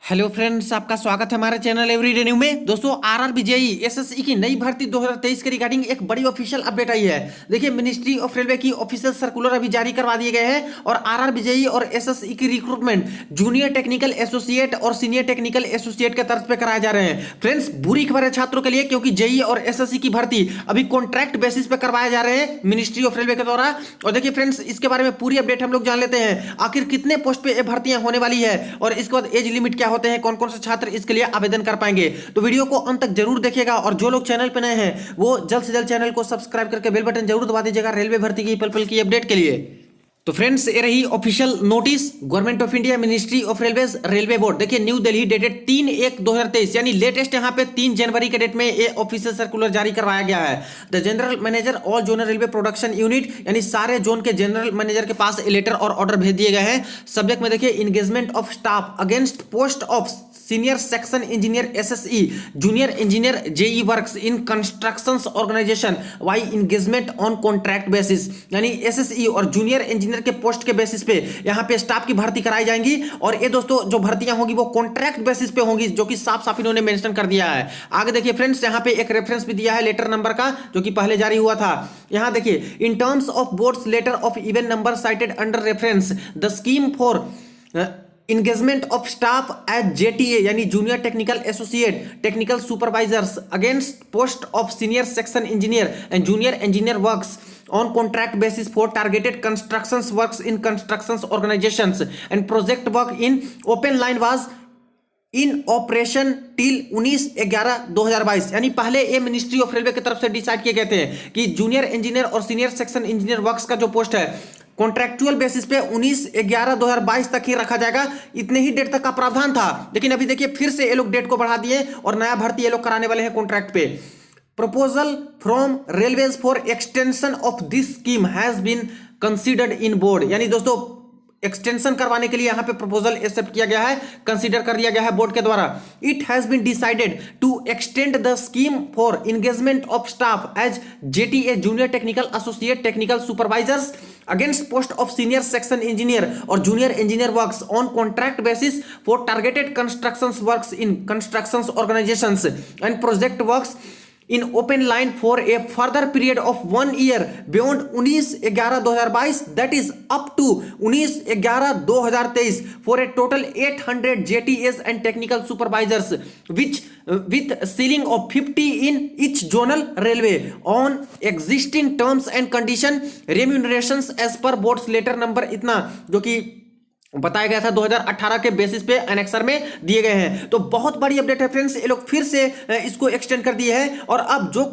Hello friends, आपका स्वागत है हमारे चैनल एवरीडे न्यू में। दोस्तों, आरआरबी जेईई एसएससी की नई भर्ती 2023 के रिगार्डिंग एक बड़ी ऑफिशियल अपडेट आई है। देखिए, मिनिस्ट्री ऑफ रेलवे की ऑफिशियल सर्कुलर अभी जारी करवा दिए गए हैं और आरआरबी जेईई और एसएससी की रिक्रूटमेंट जूनियर टेक्निकल एसोसिएट और सीनियर टेक्निकल एसोसिएट के तर्ज पे कराए जा रहे हैं। फ्रेंड्स, बुरी खबर है छात्रों के लिए, क्योंकि जेईई और एसएससी की भर्ती अभी कॉन्ट्रैक्ट बेसिस पे करवाए जा रहे हैं मिनिस्ट्री ऑफ रेलवे के द्वारा। और देखिए फ्रेंड्स, इसके बारे में पूरी अपडेट हम लोग जान लेते हैं। आखिर कितने पोस्ट पे ये भर्तियां होने वाली है और इसके बाद एज लिमिट क्या होते हैं, कौन कौन से छात्र इसके लिए आवेदन कर पाएंगे। तो वीडियो को अंत तक जरूर देखिएगा और जो लोग चैनल पे नए हैं वो जल्द से जल्द चैनल को सब्सक्राइब करके बेल बटन जरूर दबा दीजिएगा रेलवे भर्ती की पल पल की अपडेट के लिए। तो फ्रेंड्स, ये रही official notice government of India ministry of railways railway board. देखिए, न्यू दिल्ली डेटेड 3/1/2023 यानी लेटेस्ट यहाँ पे 3 जनवरी के डेट में ये ऑफिशियल सर्कुलर जारी करवाया गया है। The general manager all zonal railway production unit यानी सारे जोन के जनरल मैनेजर के पास लेटर और ऑर्डर भेज दिए गए हैं। सब्जेक्ट में देखिए, engagement of staff against post of senior section engineer SSE junior engineer JE works in construction organisation by engagement on contract basis यानी एसएसई और जूनियर इंजीनियर के पोस्ट के बेसिस पे यहाँ पे स्टाफ की भर्ती कराई जाएंगी। और ये दोस्तों जो भर्तियां होंगी वो कॉन्ट्रैक्ट बेसिस पे होंगी, जो कि साफ साफ इन्होंने मेंशन कर दिया है। आगे देखिए फ्रेंड्स, यहाँ पे एक रेफरेंस भी दिया है लेटर नंबर का, जो कि पहले जारी हुआ था। यहाँ देखिए, in terms of board's letter of even number cited under reference the scheme for engagement of staff as JTA यानी junior technical associate technical supervisors against post of senior section engineer and junior engineer works on contract basis for targeted constructions works in constructions organizations and project work in open line was in operation till 19/11/2022 यानी पहले ये ministry of railway की तरफ से decide किए गए थे कि जूनियर इंजीनियर और सीनियर सेक्शन इंजीनियर वर्क्स का जो पोस्ट है कॉन्ट्रैक्चुअल बेसिस पे 19/11/2022 तक ही रखा जाएगा। इतने ही डेट तक का प्रावधान था, लेकिन अभी देखिए फिर से ये लोग डेट को बढ़ा दिए और नया भर्ती ये लोग कराने वाले हैं कॉन्ट्रैक्ट पे। Proposal from railways for extension of this scheme has been considered in board यानी दोस्तों एक्सटेंशन करवाने के लिए यहां पे प्रपोजल एक्सेप्ट किया गया है, कंसीडर कर लिया गया है बोर्ड के द्वारा। It has been decided to extend the scheme for engagement of staff as JTA junior technical associate technical supervisors against post of senior section engineer और junior engineer works on contract basis for targeted construction works in construction organisations and project works in open line for a further period of 1 year beyond 19/11/2022 that is up to 19/11/2023 for a total 800 JTAs and technical supervisors which with ceiling of 50 in each zonal railway on existing terms and condition remunerations as per board's letter number इतना जो कि बताया गया था 2018 के basis पे annexure में दिए गए हैं। तो बहुत बड़ी अपडेट है फ्रेंड्स, ये लोग फिर से इसको एक्सटेंड कर दिए हैं और अब जो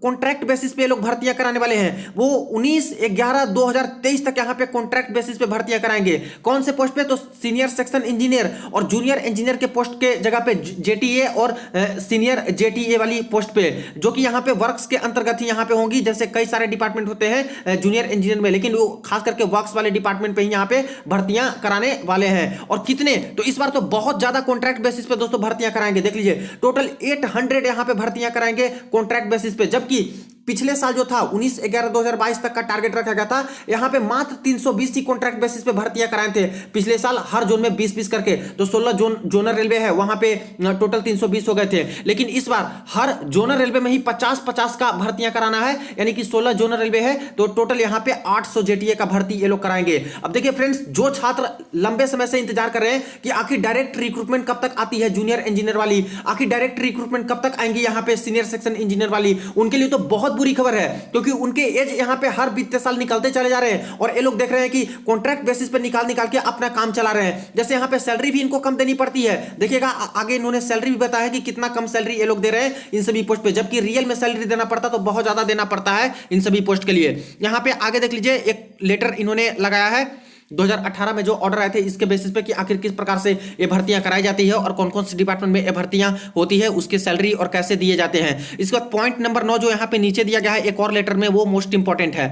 कॉन्ट्रैक्ट बेसिस पे ये लोग भर्तियां कराने वाले हैं वो 19/11/2023 तक यहाँ पे कॉन्ट्रैक्ट बेसिस पे भर्तियां कराएंगे। कौन से पोस्ट पे? तो सीनियर सेक्शन इंजीनियर और जूनियर इंजीनियर के पोस्ट के जगह पे जेटीए और सीनियर जेटीए वाली पोस्ट पे, जो कि यहाँ पे वर्क्स के अंतर्गत ही यहाँ पे होंगी। जैसे कई सारे डिपार्टमेंट होते हैं जूनियर इंजीनियर में, लेकिन वो खास करके वर्क्स वाले डिपार्टमेंट पे ही यहाँ पे भर्तियां कराने वाले हैं। और कितने? तो इस बार तो बहुत ज्यादा कॉन्ट्रैक्ट बेसिस पे दोस्तों भर्तियां कराएंगे। देख लीजिए, टोटल 800 यहां पे भर्तियां कराएंगे कॉन्ट्रैक्ट बेसिस पे, जबकि पिछले साल जो था 19/11/2022 तक का टारगेट रखा गया था, यहां पे मात्र 320 ही कॉन्ट्रैक्ट बेसिस पे भर्तियां कराए थे। पिछले साल हर जोन में 20-20 करके, तो 16 जोनल रेलवे है वहां पे टोटल 320 हो गए थे। लेकिन इस बार हर जोनल रेलवे में ही 50-50 का भर्तियां कराना है, यानी कि 16 जोनल रेलवे है तो टोटल यहां पे 800 जेटीए का भर्ती ये लोग कराएंगे। अब देखिए फ्रेंड्स, जो छात्र लंबे समय से इंतजार कर रहे हैं कि आखिर डायरेक्ट रिक्रूटमेंट कब तक आती है जूनियर इंजीनियर वाली, आखिर डायरेक्ट रिक्रूटमेंट कब तक आएंगी यहाँ पे सीनियर सेक्शन इंजीनियर वाली, उनके लिए तो बहुत बुरी खबर है, क्योंकि उनके एज यहाँ पे हर बीतते साल निकलते चले जा रहे हैं और ये लोग देख रहे हैं कि कॉन्ट्रैक्ट बेसिस पे निकाल के अपना काम चला रहे हैं। जैसे यहाँ पे सैलरी भी इनको कम देनी पड़ती है। देखिएगा आगे इन्होंने सैलरी भी बताया कि कितना कम सैलरी ये लोग दे रहे हैं इन सभी पोस्ट पे, जबकि रियल में सैलरी देना पड़ता तो बहुत ज्यादा देना पड़ता है इन सभी पोस्ट के लिए। यहाँ पे आगे देख लीजिए, एक लेटर इन्होंने लगाया है 2018 में जो ऑर्डर आए थे इसके बेसिस पे कि आखिर किस प्रकार से ये भर्तियां कराई जाती है और कौन कौन से डिपार्टमेंट में ये भर्तियां होती है, उसके सैलरी और कैसे दिए जाते हैं। इसके बाद पॉइंट नंबर 9 जो यहाँ पे नीचे दिया गया है एक और लेटर में, वो मोस्ट इंपॉर्टेंट है।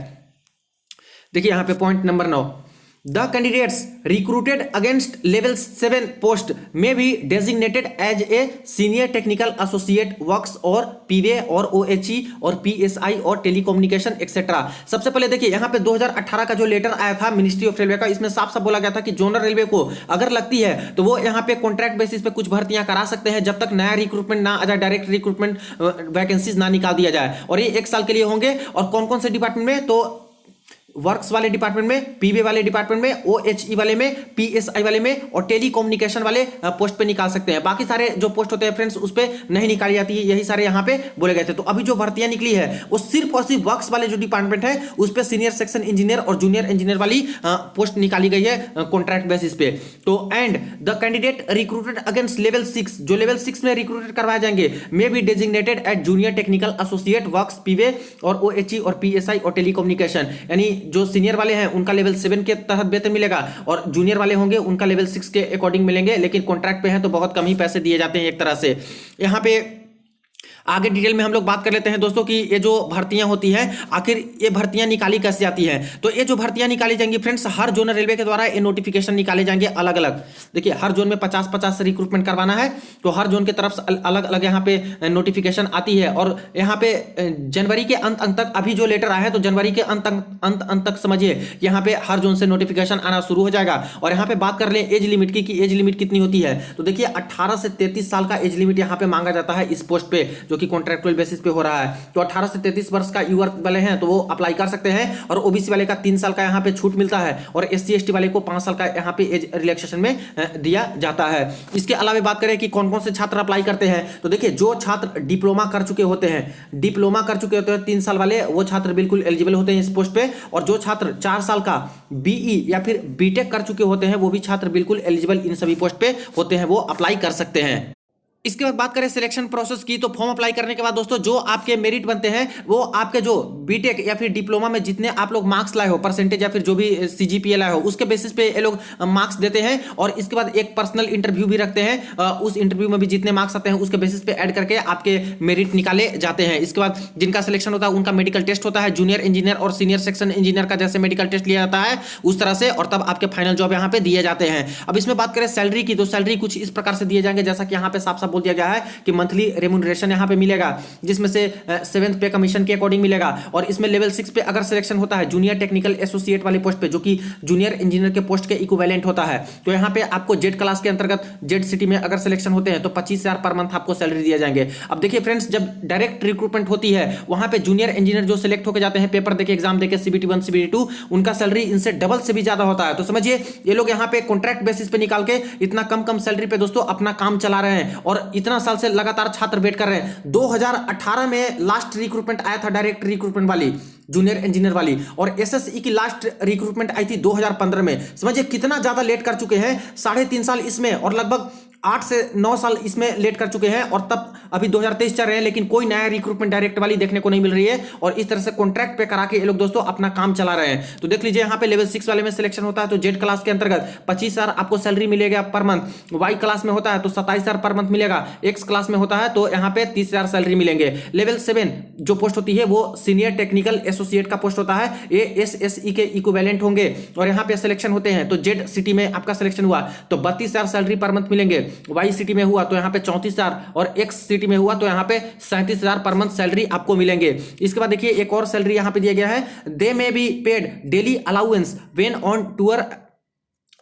देखिए यहाँ पे point number 9, The candidates recruited against level 7 post may be designated as a senior technical associate works और पीवे और OHE और PSI और टेलीकम्युनिकेशन एक्सेट्रा। सबसे पहले देखिए यहाँ पे 2018 का जो लेटर आया था मिनिस्ट्री ऑफ रेलवे का, इसमें साफ साफ बोला गया था कि जोनल रेलवे को अगर लगती है तो वो यहाँ पे कॉन्ट्रैक्ट बेसिस पे कुछ भर्तियां करा सकते हैं जब तक नया रिक्रूटमेंट ना आ जाए, डायरेक्ट रिक्रूटमेंट वैकेंसीज ना निकाल दिया जाए। और ये 1 साल के लिए होंगे। और कौन कौन से डिपार्टमेंट में, तो वर्क्स वाले डिपार्टमेंट में, पीवे वाले डिपार्टमेंट में, OHE वाले में, PSI वाले में और टेलीकम्युनिकेशन वाले पोस्ट पे निकाल सकते हैं। बाकी सारे जो पोस्ट होते हैं फ्रेंड्स उस पे नहीं निकाली जाती है, यही सारे यहाँ पे बोले गए थे। तो अभी जो भर्तियां निकली है वो सिर्फ और सिर्फ वर्क्स वाले जो डिपार्टमेंट है उस पे सीनियर सेक्शन इंजीनियर और जूनियर इंजीनियर वाली पोस्ट निकाली गई है कॉन्ट्रैक्ट बेसिस पे। तो and the candidate recruited against level 6, जो लेवल 6 में रिक्रूटेड करवाए जाएंगे, may be designated at junior technical associate works P way और OHE और PSI और टेलीकम्युनिकेशन। यानी जो सीनियर वाले हैं उनका लेवल 7 के तहत वेतन मिलेगा और जूनियर वाले होंगे उनका लेवल 6 के अकॉर्डिंग मिलेंगे, लेकिन कॉन्ट्रैक्ट पे हैं तो बहुत कम ही पैसे दिए जाते हैं एक तरह से। यहाँ पे आगे डिटेल में हम लोग बात कर लेते हैं दोस्तों कि ये जो भर्तियां होती हैं आखिर ये भर्तियां निकाली कैसे जाती हैं। तो ये जो भर्तियां निकाली जाएंगी फ्रेंड्स, हर जोन रेलवे के द्वारा ये नोटिफिकेशन निकाले जाएंगे अलग अलग। देखिए हर जोन में 50-50 से रिक्रूटमेंट करवाना है, तो हर जोन की तरफ से अलग अलग यहाँ पे नोटिफिकेशन आती है। और यहाँ पे जनवरी के अंत तक अभी जो लेटर आया है तो जनवरी के अंत तक समझिए यहाँ पे हर जोन से नोटिफिकेशन आना शुरू हो जाएगा। और यहाँ पे बात कर ले एज लिमिट की कि एज लिमिट कितनी होती है, तो देखिए 18 से 33 साल का एज लिमिट यहाँ पे मांगा जाता है इस पोस्ट पे, जो कि कॉन्ट्रैक्चुअल बेसिस पे हो रहा है। तो 18 से 33 वर्ष का युवा वाले हैं तो वो अप्लाई कर सकते हैं। और ओबीसी वाले का 3 साल का यहाँ पे छूट मिलता है और SC/ST वाले को 5 साल का यहाँ पे एज रिलैक्सेशन में दिया जाता है। इसके अलावा बात करें कि कौन कौन से छात्र अप्लाई करते हैं, तो देखिए जो छात्र डिप्लोमा कर चुके होते हैं 3 साल वाले, वो छात्र बिल्कुल एलिजिबल होते हैं इस पोस्ट पे। और जो छात्र 4 साल का BE या फिर BTech कर चुके होते हैं वो भी छात्र बिल्कुल एलिजिबल इन सभी पोस्ट पे होते हैं, वो अप्लाई कर सकते हैं। इसके बाद बात करें सिलेक्शन प्रोसेस की, तो फॉर्म अप्लाई करने के बाद दोस्तों जो आपके मेरिट बनते हैं वो आपके जो बीटेक या फिर डिप्लोमा में जितने आप लोग मार्क्स लाए हो, परसेंटेज या फिर जो भी CGPA लाए हो, उसके बेसिस पे ये लोग मार्क्स देते हैं। और इसके बाद एक पर्सनल इंटरव्यू भी रखते हैं, उस इंटरव्यू में भी जितने मार्क्स आते हैं उसके बेसिस पे ऐड करके आपके मेरिट निकाले जाते हैं। इसके बाद जिनका सिलेक्शन होता है उनका मेडिकल टेस्ट होता है, जूनियर इंजीनियर और सीनियर सेक्शन इंजीनियर का जैसे मेडिकल टेस्ट लिया जाता है उस तरह से, और तब आपके फाइनल जॉब यहाँ पे दिए जाते हैं। अब इसमें बात करें सैलरी की, तो सैलरी कुछ इस प्रकार से दिए जाएंगे जैसा कि यहाँ पे साफ साफ बोल दिया गया है कि मंथली रेम्यूनरेशन यहाँ पे मिलेगा, जिसमें से 7th पे कमीशन के अकॉर्डिंग मिलेगा। और इसमें लेवल 6 पे अगर सिलेक्शन होता है जूनियर टेक्निकल एसोसिएट वाले पोस्ट पे, जो कि जूनियर इंजीनियर के पोस्ट के इक्विवेलेंट होता है, तो यहाँ पे आपको जेड क्लास के अंतर्गत जेड सिटी में अगर सिलेक्शन होते हैं तो 25,000 पर मंथ आपको सैलरी दिए जाएंगे। अब देखिए फ्रेंड्स, जब डायरेक्ट रिक्रूटमेंट होती है वहां पे जूनियर इंजीनियर जो सिलेक्ट होकर जाते हैं, पेपर देके एग्जाम देके CBT 1 CBT 2, उनका सैलरी इनसे डबल से भी ज्यादा होता है। तो समझिए ये लोग यहाँ पे कॉन्ट्रैक्ट बेसिस पे निकाल के इतना कम सैलरी पे दोस्तों अपना काम चला रहे हैं और इतना साल से लगातार छात्र वेट कर रहे हैं। 2018 में लास्ट रिक्रूटमेंट आया था डायरेक्ट रिक्रूटमेंट वाली जूनियर इंजीनियर वाली, और SSE की लास्ट रिक्रूटमेंट आई थी 2015 में। समझिए कितना ज्यादा लेट कर चुके हैं, 3.5 साल इसमें और लगभग 8 से 9 साल इसमें लेट कर चुके हैं। और तब अभी 2023 चल रहे हैं लेकिन कोई नया रिक्रूटमेंट डायरेक्ट वाली देखने को नहीं मिल रही है, और इस तरह से कॉन्ट्रैक्ट पे करा के ये लोग दोस्तों अपना काम चला रहे हैं। तो देख लीजिए यहाँ पे लेवल 6 वाले में सिलेक्शन होता है तो जेड क्लास के अंतर्गत 25,000 आपको सैलरी मिलेगा पर मंथ, वाई क्लास में होता है तो 27,000 पर मंथ मिलेगा, एक्स क्लास में होता है तो यहाँ पे 30,000 सैलरी मिलेंगे। लेवल 7 जो पोस्ट होती है वो सीनियर टेक्निकल एसोसिएट का पोस्ट होता है, ये SSE के इक्विवेलेंट होंगे। और यहाँ पे सिलेक्शन होते हैं तो जेड सिटी में आपका सिलेक्शन हुआ तो 32,000 सैलरी पर मंथ मिलेंगे, वाई सिटी में हुआ तो यहाँ पे 34,000 और एक्स सिटी में हुआ तो यहाँ पे 37,000 पर मंथ सैलरी आपको मिलेंगे। इसके बाद देखिए एक और सैलरी यहाँ पे दिया गया है, they may be paid daily allowance when on tour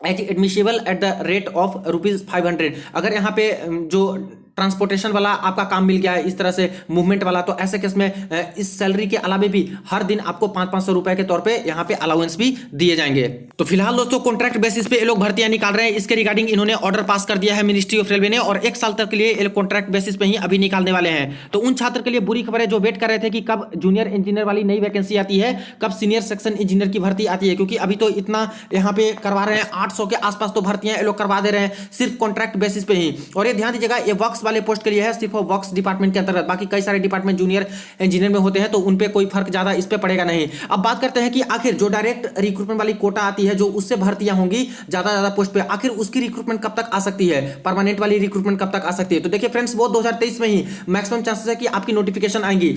as admissible at the rate of ₹500। अगर यहाँ पे जो ट्रांसपोर्टेशन वाला आपका काम मिल गया है, इस तरह से मूवमेंट वाला, तो ऐसे केस में इस सैलरी के अलावा भी हर दिन आपको 500-500 रुपए के तौर पे यहाँ पे अलाउंस भी दिए जाएंगे। तो फिलहाल दोस्तों कॉन्ट्रैक्ट बेसिस पे ये लोग भर्तियां निकाल रहे हैं, इसके रिगार्डिंग इन्होंने ऑर्डर पास कर दिया है मिनिस्ट्री ऑफ रेलवे ने, और 1 साल तक के लिए ये कॉन्ट्रैक्ट बेसिस पे ही अभी निकालने वाले हैं। तो उन छात्र के लिए बुरी खबर है जो वेट कर रहे थे कि कब जूनियर इंजीनियर वाली नई वैकेंसी आती है, कब सीनियर सेक्शन इंजीनियर की भर्ती आती है, क्योंकि अभी तो इतना यहाँ पे करवा रहे हैं 800 के आसपास तो भर्तियां ये लोग करवा दे रहे हैं सिर्फ कॉन्ट्रैक्ट बेसिस पे ही। और ये ध्यान दीजिएगा ये वर्क्स वर्क्स वाले पोस्ट के लिए है, सिर्फ वर्क्स डिपार्टमेंट के अंतर्गत। बाकी कई सारे डिपार्टमेंट जूनियर इंजीनियर में होते हैं तो उन पे कोई फर्क ज्यादा इस पे पड़ेगा नहीं। अब बात करते हैं कि आखिर जो डायरेक्ट रिक्रूटमेंट वाली कोटा आती है, जो उससे भर्तियां होंगी ज्यादा पोस्ट पे, आखिर उसकी रिक्रूटमेंट कब तक आ सकती है, परमानेंट वाली रिक्रूटमेंट कब तक आ सकती है। तो देखिए फ्रेंड्स, वो 2023 में ही मैक्सिमम चांसेस है कि आपकी नोटिफिकेशन आएंगी।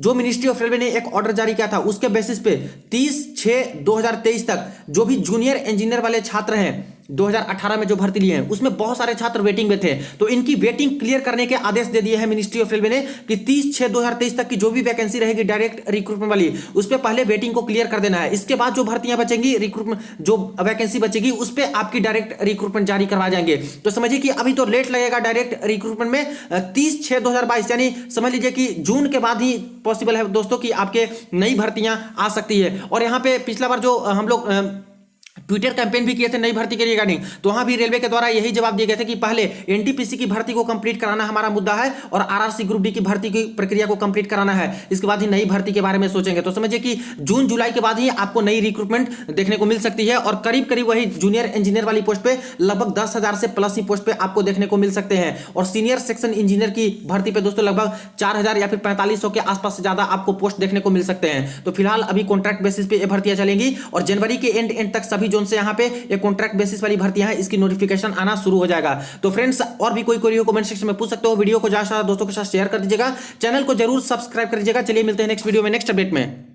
जो मिनिस्ट्री ऑफ रेलवे ने एक ऑर्डर जारी किया था उसके बेसिस पे 30/6/2023 तक जो भी जूनियर इंजीनियर वाले छात्र हैं 2018 में जो भर्ती लिए हैं, उसमें बहुत सारे छात्र वेटिंग में थे। तो इनकी वेटिंग क्लियर करने के आदेश दे दिए हैं मिनिस्ट्री ऑफ रेलवे ने कि 30/6/2023 तक की जो भी वैकेंसी रहेगी डायरेक्ट रिक्रूटमेंट वाली, उस पर पहले वेटिंग को क्लियर कर देना है। इसके बाद जो भर्तियां बचेंगी, रिक्रूटमेंट जो वैकेंसी बचेगी, उस पर आपकी डायरेक्ट रिक्रूटमेंट जारी करवा जाएंगे। तो समझिए कि अभी तो लेट लगेगा डायरेक्ट रिक्रूटमेंट में। 30/6/2022 यानी समझ लीजिए कि जून के बाद ही पॉसिबल है दोस्तों कि आपके नई भर्तियां आ सकती है। और यहां पे पिछला बार जो हम लोग ट्विटर कैंपेन भी किए थे नई भर्ती के रिगार्डिंग, तो वहां भी रेलवे के द्वारा यही जवाब दिए गए थे कि पहले एनटीपीसी की भर्ती को कंप्लीट कराना हमारा मुद्दा है और आरआरसी ग्रुप डी की भर्ती की प्रक्रिया को कंप्लीट कराना है, इसके बाद ही नई भर्ती के बारे में सोचेंगे। तो समझिए कि जून जुलाई के बाद ही आपको नई रिक्रूटमेंट देखने को मिल सकती है और करीब करीब वही जूनियर इंजीनियर वाली पोस्ट पे लगभग 10,000 से प्लस ही पोस्ट पे आपको देखने को मिल सकते हैं। और सीनियर सेक्शन इंजीनियर की भर्ती पे दोस्तों लगभग 4,000 या फिर 4500 के आसपास से ज्यादा आपको पोस्ट देखने को मिल सकते हैं। तो फिलहाल अभी कॉन्ट्रैक्ट बेसिस पे ये भर्तियां चलेंगी और जनवरी के एंड तक सभी जोन से यहाँ पे ये कॉन्ट्रैक्ट बेसिस वाली भर्तियां हैं, इसकी नोटिफिकेशन आना शुरू हो जाएगा। तो फ्रेंड्स, और भी कोई क्वेरी हो कमेंट सेक्शन में पूछ सकते हो। वीडियो को ज्यादा दोस्तों के साथ शेयर कर दीजिएगा, चैनल को जरूर सब्सक्राइब कर दीजिएगा। चलिए मिलते हैं नेक्स्ट वीडियो में, नेक्स्ट अपडेट में।